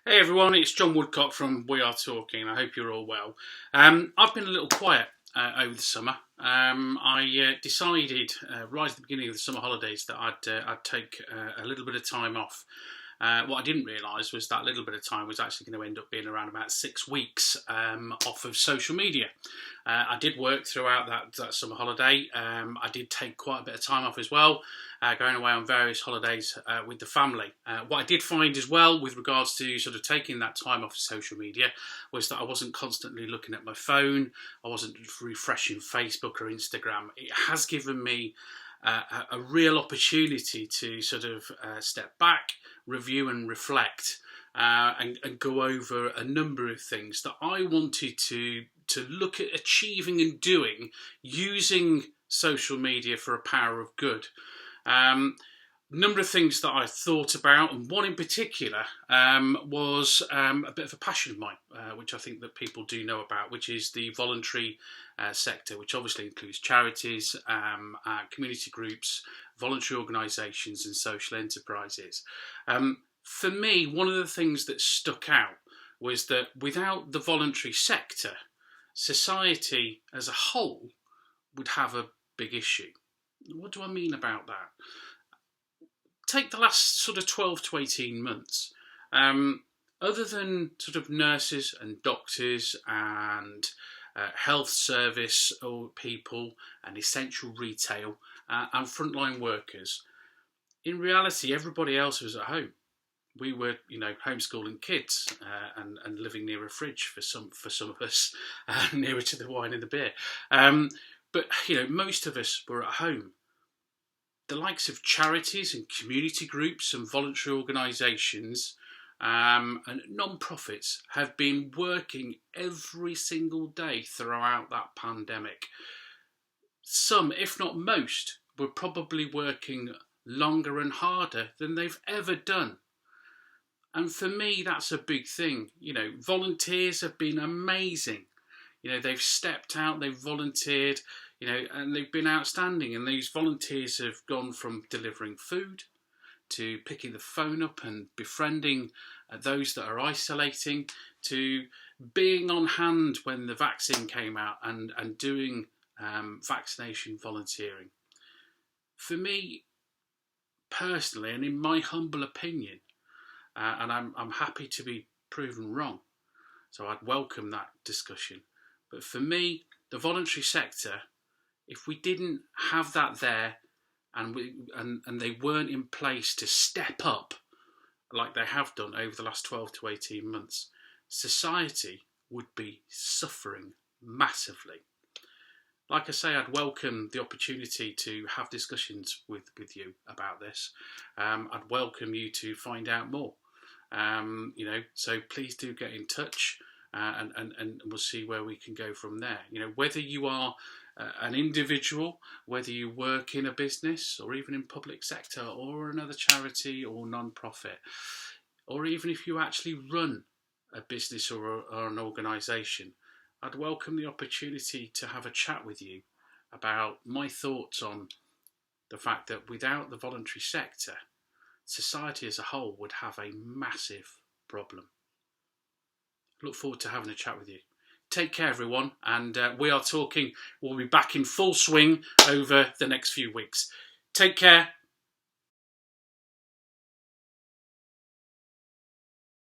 Hey everyone, it's John Woodcock from We Are Talking. I hope you're all well. I've been a little quiet over the summer. I decided right at the beginning of the summer holidays that I'd take a little bit of time off. What I didn't realise was that little bit of time was actually going to end up being around about 6 weeks off of social media. I did work throughout that summer holiday. I did take quite a bit of time off as well, going away on various holidays with the family. What I did find as well with regards to sort of taking that time off of social media was that I wasn't constantly looking at my phone. I wasn't refreshing Facebook or Instagram. It has given me a real opportunity to sort of step back, review and reflect, and go over a number of things that I wanted to look at achieving and doing using social media for a power of good. Number of things that I thought about, and one in particular was a bit of a passion of mine, which I think that people do know about, which is the voluntary sector, which obviously includes charities, community groups, voluntary organisations and social enterprises. For me, one of the things that stuck out was that without the voluntary sector, society as a whole would have a big issue. What do I mean about that? Take the last sort of 12 to 18 months. Other than sort of nurses and doctors and health service or people and essential retail and frontline workers, in reality, everybody else was at home. We were, homeschooling kids and living near a fridge for some of us, nearer to the wine and the beer. But most of us were at home. The likes of charities and community groups and voluntary organisations and non-profits have been working every single day throughout that pandemic. Some, if not most, were probably working longer and harder than they've ever done. And for me, that's a big thing. Volunteers have been amazing. They've stepped out, they've volunteered, and they've been outstanding. And these volunteers have gone from delivering food to picking the phone up and befriending those that are isolating, to being on hand when the vaccine came out and doing vaccination volunteering. For me, personally, and in my humble opinion, and I'm happy to be proven wrong, so I'd welcome that discussion. But for me, the voluntary sector, if we didn't have that there and they weren't in place to step up like they have done over the last 12 to 18 months, society would be suffering massively. Like I say, I'd welcome the opportunity to have discussions with you about this. I'd welcome you to find out more. So please do get in touch and we'll see where we can go from there. Whether you are an individual, whether you work in a business or even in public sector or another charity or non-profit, or even if you actually run a business or an organisation, I'd welcome the opportunity to have a chat with you about my thoughts on the fact that without the voluntary sector, society as a whole would have a massive problem. Look forward to having a chat with you. Take care, everyone, and We Are Talking will be back in full swing over the next few weeks. Take care.